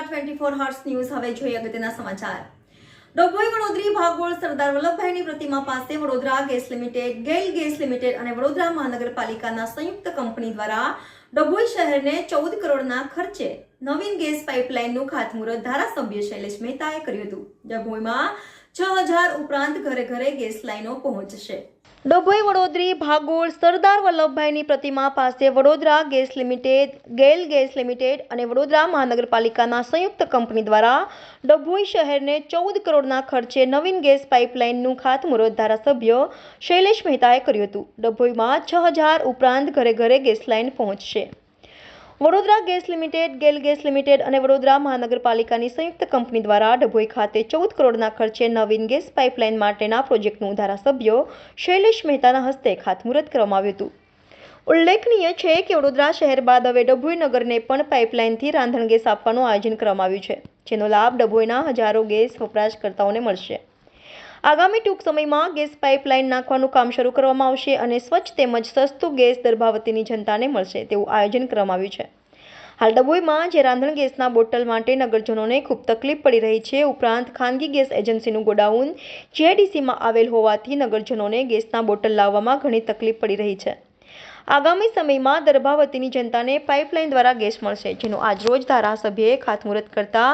નમસ્કાર 24 hertz news હવે જોઈએ અગત્યના સમાચાર। ડભોઈ વડોદરી ભાગોળ સરદાર વલ્લભભાઈની પ્રતિમા પાસે વડોદરા ગેસ લિમિટેડ, ગેલ ગેસ લિમિટેડ અને વડોદરા મહાનગરપાલિકાના સંયુક્ત કંપની દ્વારા ડભોઈ શહેરને 14 કરોડના ખર્ચે નવીન ગેસ પાઇપલાઇનનું ખાતમુહૂર્ત ધારાસભ્ય શૈલેષ મહેતાએ કર્યું હતું। ડભોઈમાં 6000 ઉપરાંત ઘરે ઘરે ગેસ લાઈનો પહોંચશે। ડભોઈ વડોદરી ભાગોળ સરદાર વલ્લભભાઈની પ્રતિમા પાસે વડોદરા ગેસ લિમિટેડ, ગેલ ગેસ લિમિટેડ અને વડોદરા મહાનગરપાલિકાના સંયુક્ત કંપની દ્વારા ડભોઈ શહેરને 14 કરોડના ખર્ચે નવીન ગેસ પાઇપલાઇનનું ખાતમુહૂર્ત ધારાસભ્ય શૈલેષ મહેતાએ કર્યું હતું। ડભોઈમાં 6000 ઉપરાંત ઘરે ઘરે ગેસ લાઈન પહોંચશે। વડોદરા ગેસ લિમિટેડ, ગેલ ગેસ લિમિટેડ અને વડોદરા મહાનગરપાલિકાની સંયુક્ત કંપની દ્વારા ડભોઈ ખાતે 14 કરોડના ખર્ચે નવીન ગેસ પાઇપલાઇન માટેના પ્રોજેક્ટનું ધારાસભ્ય શૈલેષ મહેતાના હસ્તે ખાતમુહૂર્ત કરવામાં આવ્યું હતું। ઉલ્લેખનીય છે કે વડોદરા શહેર બાદ હવે ડભોઈ નગરને પણ પાઇપલાઇનથી રાંધણ ગેસ આપવાનું આયોજન કરવામાં આવ્યું છે, જેનો લાભ ડભોઈના હજારો ગેસ વપરાશકર્તાઓને મળશે। આગામી ટૂંક સમયમાં ગેસ પાઇપલાઇન નાખવાનું કામ શરૂ કરવામાં આવશે અને સ્વચ્છ તેમજ સસ્તું ગેસ દર્ભાવતીની જનતાને મળશે તેવું આયોજન કરવામાં આવ્યું છે। હાલ ડભોઈમાં જે રાંધણ ગેસના બોટલ માટે નગરજનોને ખૂબ તકલીફ પડી રહી છે, ઉપરાંત ખાનગી ગેસ એજન્સીનું ગોડાઉન જીઆઈડીસીમાં આવેલ હોવાથી નગરજનોને ગેસના બોટલ લાવવામાં ઘણી તકલીફ પડી રહી છે। આગામી સમયમાં દર્ભાવતીની જનતાને પાઇપલાઇન દ્વારા ગેસ મળશે, જેનું આજરોજ ધારાસભ્યએ ખાતમુહૂર્ત કરતા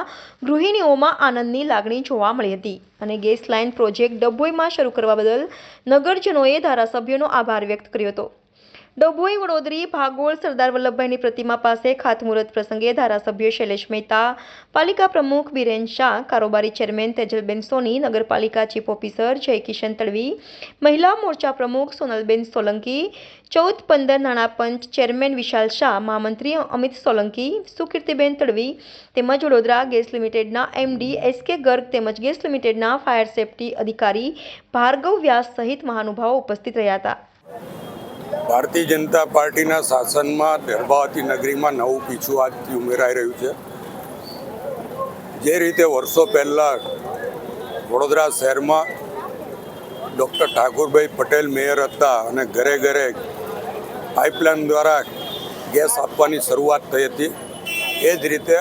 ગૃહિણીઓમાં આનંદની લાગણી જોવા મળી હતી અને ગેસ લાઇન પ્રોજેક્ટ ડભોઈમાં શરૂ કરવા બદલ નગરજનોએ ધારાસભ્યનો આભાર વ્યક્ત કર્યો હતો। ડભોઈ વડોદરી ભાગોળ સરદાર વલ્લભભાઈની પ્રતિમા પાસે ખાતમુહૂર્ત પ્રસંગે ધારાસભ્ય શૈલેષ મહેતા, પાલિકા પ્રમુખ બિરેન શાહ, કારોબારી ચેરમેન તેજલબેન સોની, નગરપાલિકા ચીફ ઓફિસર જયકિશન તડવી, મહિલા મોરચા પ્રમુખ સોનલબેન સોલંકી, 14-15 નાણાં પંચ ચેરમેન વિશાલ શાહ, મહામંત્રી અમિત સોલંકી, સુકીર્તિબેન તડવી તેમજ વડોદરા ગેસ લિમિટેડના એમડી એસકે ગર્ગ તેમજ ગેસ લિમિટેડના ફાયર સેફટી અધિકારી ભાર્ગવ વ્યાસ સહિત મહાનુભાવો ઉપસ્થિત રહ્યા હતા। ભારતીય જનતા પાર્ટીના શાસનમાં દર્ભાવતી નગરીમાં નવું પીછું આજથી ઉમેરાઈ રહ્યું છે। જે રીતે વર્ષો પહેલાં વડોદરા શહેરમાં ડૉક્ટર ઠાકુરભાઈ પટેલ મેયર હતા અને ઘરે ઘરે પાઇપલાઇન દ્વારા ગેસ આપવાની શરૂઆત થઈ હતી, એ જ રીતે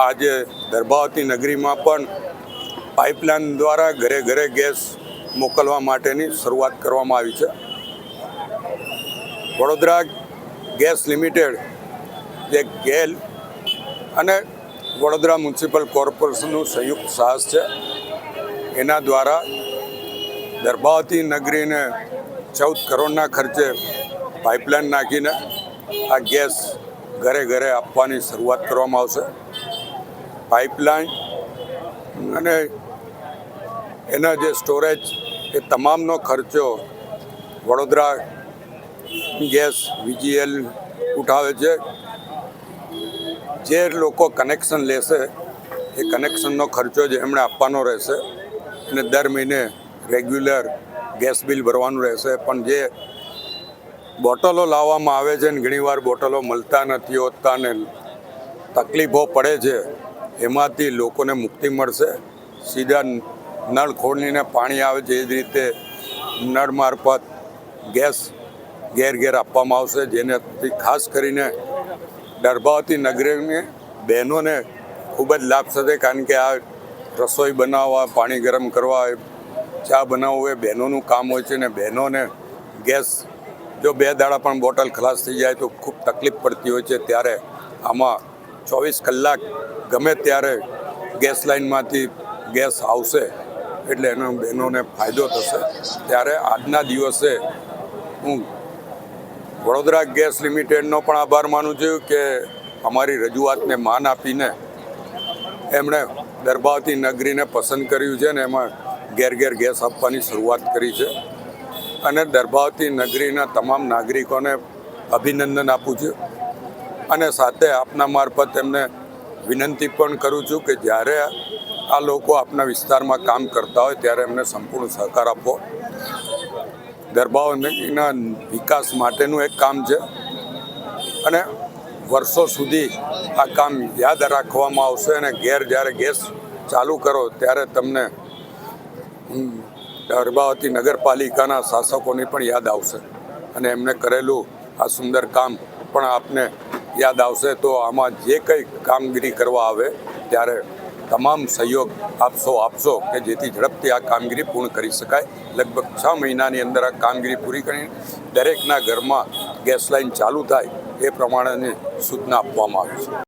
આજે દર્ભાવતી નગરીમાં પણ પાઇપલાઇન દ્વારા ઘરે ઘરે ગેસ મોકલવા માટેની શરૂઆત કરવામાં આવી છે। વડોદરા ગેસ લિમિટેડ, જે ગેલ અને વડોદરા મ્યુનિસિપલ કોર્પોરેશનનું સંયુક્ત સાહસ છે, એના દ્વારા દર્ભાવતી નગરીને 14 કરોડના ખર્ચે પાઇપલાઇન નાખીને આ ગેસ ઘરે ઘરે આપવાની શરૂઆત કરવામાં આવશે। પાઇપલાઇન અને એના જે સ્ટોરેજ એ તમામનો ખર્ચો વડોદરા ગેસ વીજીએલ ઉઠાવે છે। જે લોકો કનેક્શન લેશે એ કનેક્શનનો ખર્ચો જ એમણે આપવાનો રહેશે અને દર મહિને રેગ્યુલર ગેસ બિલ ભરવાનું રહેશે। પણ જે બોટલો લાવવામાં આવે છે ને ઘણીવાર બોટલો મળતા નથી હોતા ને તકલીફો પડે છે, એમાંથી લોકોને મુક્તિ મળશે। સીધા નળ ખોલીને પાણી આવે છે, એ જ રીતે નળ મારફત ગેસ ઘેર ઘેર આપવામાં આવશે, જેનાથી ખાસ કરીને દર્ભાવતી નગરીની બહેનોને ખૂબ જ લાભ થશે, કારણ કે આ રસોઈ બનાવવા, પાણી ગરમ કરવા, ચા બનાવવું એ બહેનોનું કામ હોય છે ને બહેનોને ગેસ જો 2 દાડા પણ બોટલ ખલાસ થઈ જાય તો ખૂબ તકલીફ પડતી હોય છે। ત્યારે આમાં 24 કલાક ગમે ત્યારે ગેસ લાઇનમાંથી ગેસ આવશે એટલે એનો બહેનોને ફાયદો થશે। ત્યારે આજના દિવસે હું વડોદરા ગેસ લિમિટેડનો પણ આભાર માનું છું કે અમારી રજૂઆતને માન આપીને એમણે દર્ભાવતી નગરીને પસંદ કર્યું છે ને એમાં ઘેર ઘેર ગેસ આપવાની શરૂઆત કરી છે અને દર્ભાવતી નગરીના તમામ નાગરિકોને અભિનંદન આપું છું અને સાથે આપના મારફત એમને વિનંતી પણ કરું છું કે જ્યારે આ લોકો આપના વિસ્તારમાં કામ કરતા હોય ત્યારે એમને સંપૂર્ણ સહકાર આપો। દર્ભાવતીના વિકાસ માટેનું એક કામ છે અને વર્ષો સુધી આ કામ યાદ રાખવામાં આવશે અને ઘેર જ્યારે ગેસ ચાલુ કરો ત્યારે તમને દર્ભાવતી નગરપાલિકાના શાસકોની પણ યાદ આવશે અને એમને કરેલું આ સુંદર કામ પણ આપને યાદ આવશે તો આમાં જે કંઈ કામગીરી કરવા આવે ત્યારે તમામ સહયોગ આપશો કે જેથી ઝડપથી આ કામગીરી પૂર્ણ કરી શકાય. લગભગ 6 મહિનાની અંદર આ કામગીરી પૂરી કરીને દરેકના ઘરમાં ગેસ લાઈન ચાલુ થાય એ પ્રમાણેની સૂચના આપવામાં આવી છે.